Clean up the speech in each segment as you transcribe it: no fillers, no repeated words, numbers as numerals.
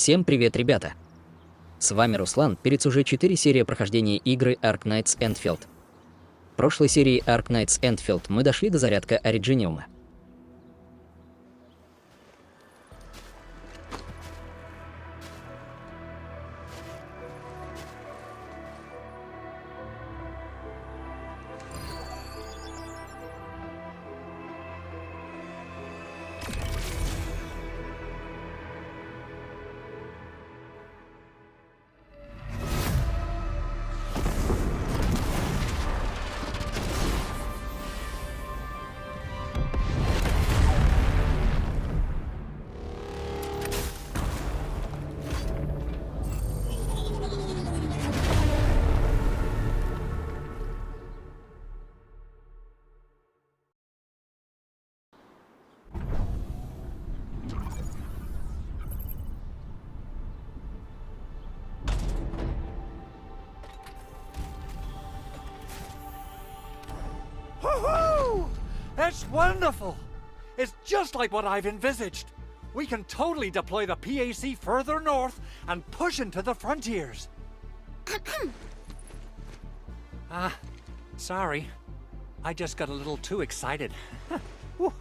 Всем привет, ребята! С вами Руслан, перед уже 4 серии прохождения игры Arknights Endfield. В прошлой серии Arknights Endfield мы дошли до зарядка оригиниума. Woohoo! That's wonderful! It's just like what I've envisaged. We can totally deploy the PAC further north and push into the frontiers. Sorry. I just got a little too excited. Whew.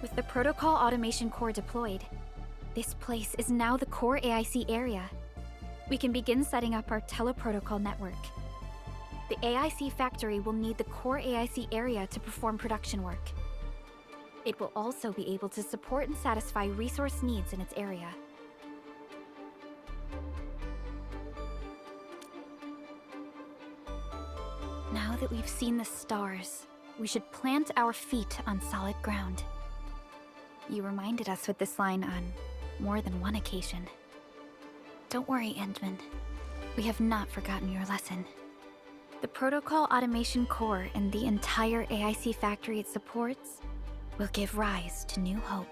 With the protocol automation core deployed, this place is now the core AIC area. We can begin setting up our teleprotocol network. The AIC factory will need the core AIC area to perform production work. It will also be able to support and satisfy resource needs in its area. Now that we've seen the stars, we should plant our feet on solid ground. You reminded us with this line on more than one occasion. Don't worry, Endman. We have not forgotten your lesson. The protocol automation core and the entire AIC factory it supports will give rise to new hope.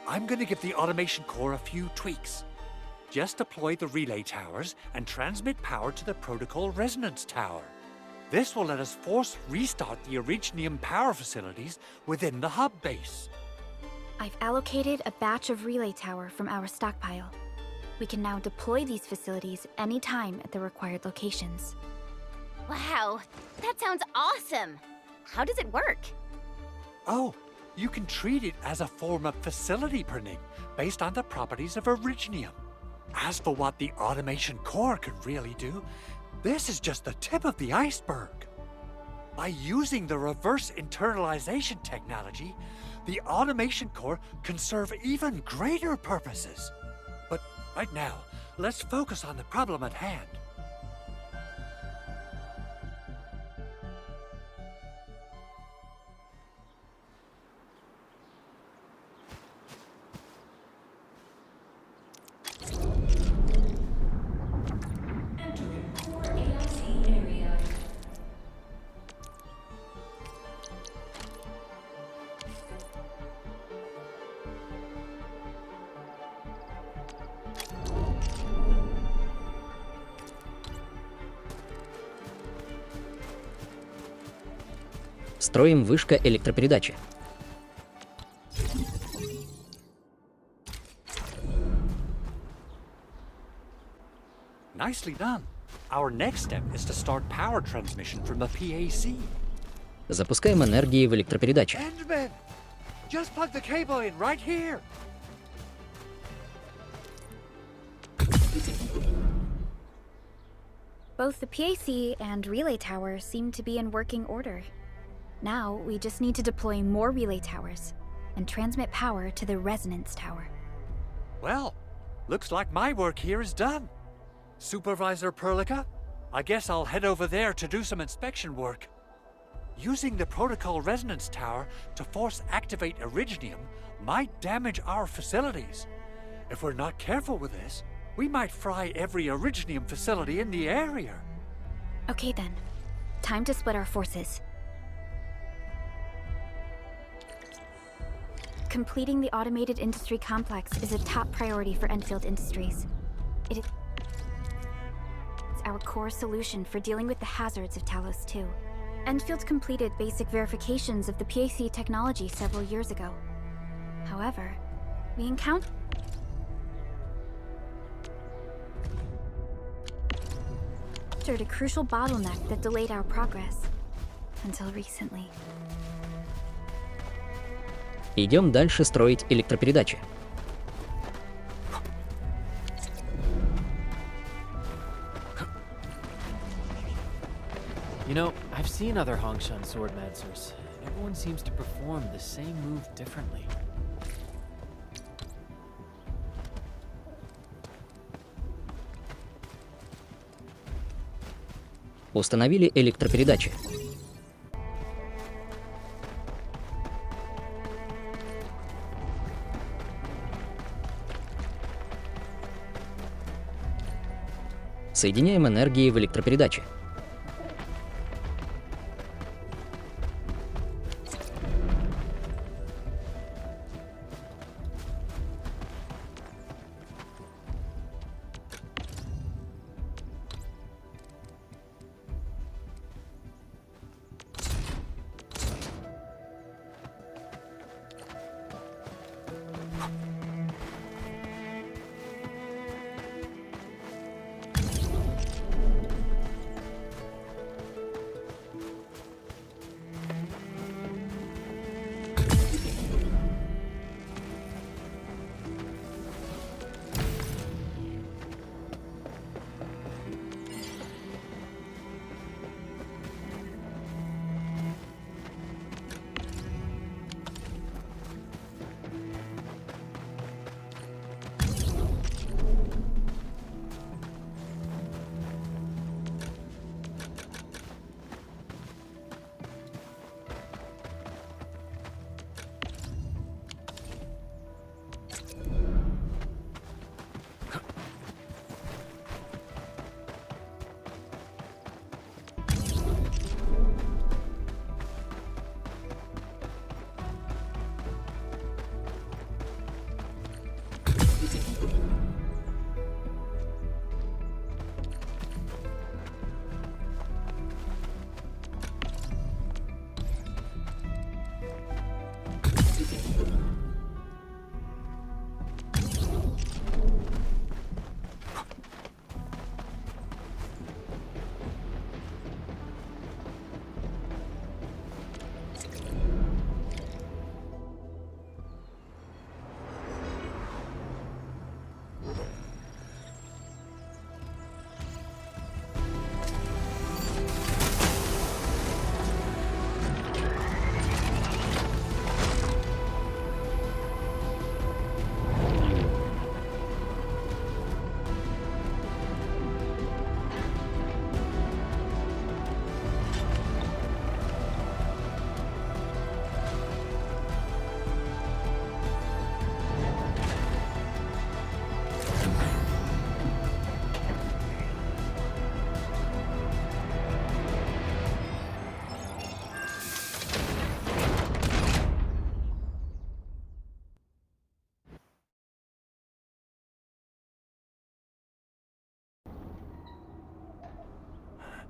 I'm gonna give the automation core a few tweaks. Just deploy the relay towers and transmit power to the protocol resonance tower. This will let us force restart the Originium power facilities within the hub base. I've allocated a batch of relay tower from our stockpile. We can now deploy these facilities anytime at the required locations. Wow, that sounds awesome! How does it work? Oh, you can treat it as a form of facility printing based on the properties of Originium. As for what the automation core can really do, this is just the tip of the iceberg. By using the reverse internalization technology, the automation core can serve even greater purposes. But right now, let's focus on the problem at hand. Строим вышка электропередачи. Nicely done. Our next step is to start power transmission from the PAC. Запускаем энергии в электропередаче. Endman, just plug the cable in right here. Both the PAC and relay tower seem to be in working order. Now, we just need to deploy more relay towers and transmit power to the resonance tower. Well, looks like my work here is done. Supervisor Perlica, I guess I'll head over there to do some inspection work. Using the protocol resonance tower to force activate Originium might damage our facilities. If we're not careful with this, we might fry every Originium facility in the area. Okay then, time to split our forces. Completing the automated industry complex is a top priority for Endfield Industries. It's our core solution for dealing with the hazards of Talos 2. Endfield completed basic verifications of the PAC technology several years ago. However, we encountered a crucial bottleneck that delayed our progress. Until recently. Идем дальше строить электропередачи. You know, I've seen other Hongshan swordmancers. Everyone seems to perform the same move differently. Установили электропередачи. Соединяем энергии в электропередаче.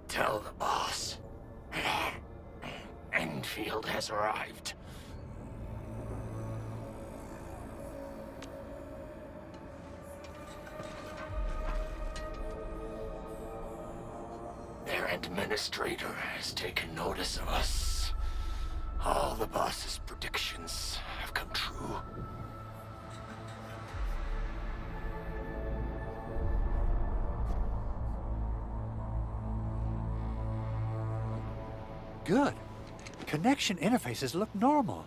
Tell the boss. Endfield has arrived. Their administrator has taken notice of us. All the boss's predictions have come true. Good. Connection interfaces look normal.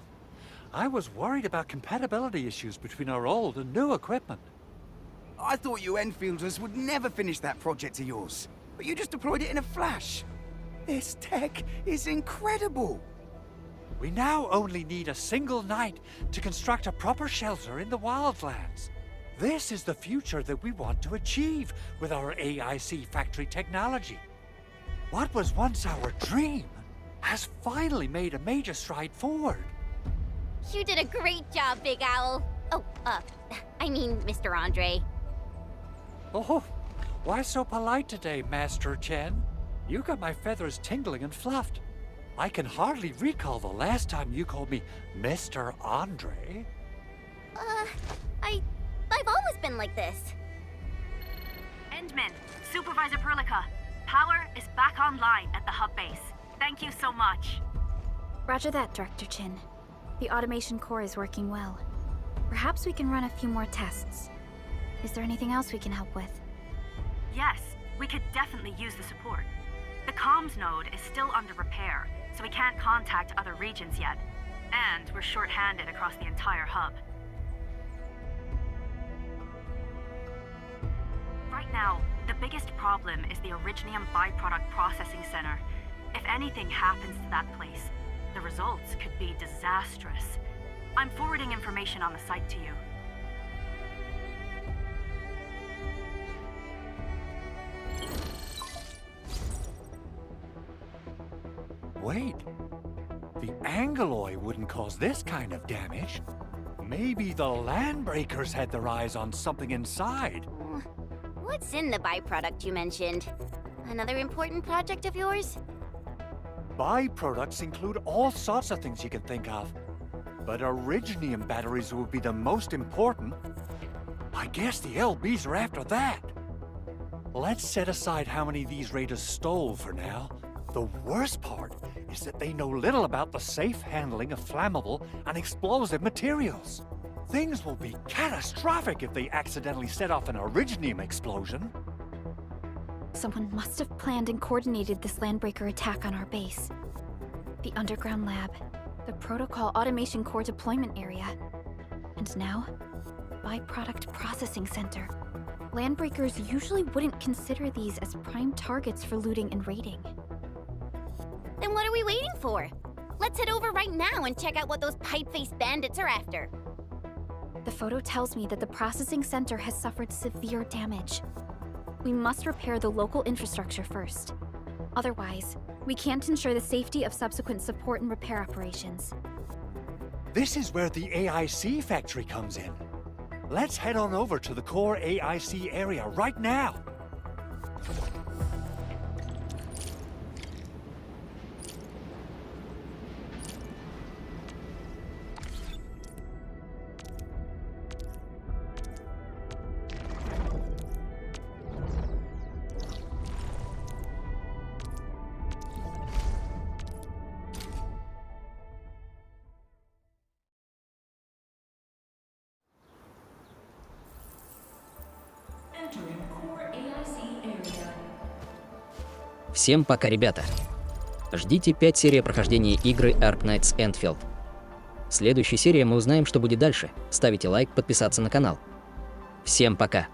I was worried about compatibility issues between our old and new equipment. I thought you Enfielders would never finish that project of yours, but you just deployed it in a flash. This tech is incredible. We now only need a single night to construct a proper shelter in the wildlands. This is the future that we want to achieve with our AIC factory technology. What was once our dream has finally made a major stride forward. You did a great job, Big Owl. Oh, I mean, Mr. Andre. Oh, why so polite today, Master Chen? You got my feathers tingling and fluffed. I can hardly recall the last time you called me Mr. Andre. I've always been like this. Endman, Supervisor Perlica, power is back online at the hub base. Thank you so much. Roger that, Director Chin. The automation core is working well. Perhaps we can run a few more tests. Is there anything else we can help with? Yes, we could definitely use the support. The comms node is still under repair, so we can't contact other regions yet. And we're short-handed across the entire hub. Right now, the biggest problem is the Originium byproduct processing center. If anything happens to that place, the results could be disastrous. I'm forwarding information on the site to you. Wait, the Angeloy wouldn't cause this kind of damage. Maybe the Landbreakers had their eyes on something inside. What's in the byproduct you mentioned? Another important project of yours? Byproducts include all sorts of things you can think of. But Originium batteries would be the most important. I guess the LBs are after that. Let's set aside how many these raiders stole for now. The worst part is that they know little about the safe handling of flammable and explosive materials. Things will be catastrophic if they accidentally set off an Originium explosion. Someone must have planned and coordinated this Landbreaker attack on our base. The underground lab, the protocol automation core deployment area, and now, byproduct processing center. Landbreakers usually wouldn't consider these as prime targets for looting and raiding. Then what are we waiting for? Let's head over right now and check out what those pipe-faced bandits are after. The photo tells me that the processing center has suffered severe damage. We must repair the local infrastructure first. Otherwise, we can't ensure the safety of subsequent support and repair operations. This is where the AIC factory comes in. Let's head on over to the core AIC area right now. Всем пока, ребята! Ждите 5 серий прохождения игры Arknights Endfield. В следующей серии мы узнаем, что будет дальше. Ставите лайк, подписаться на канал. Всем пока!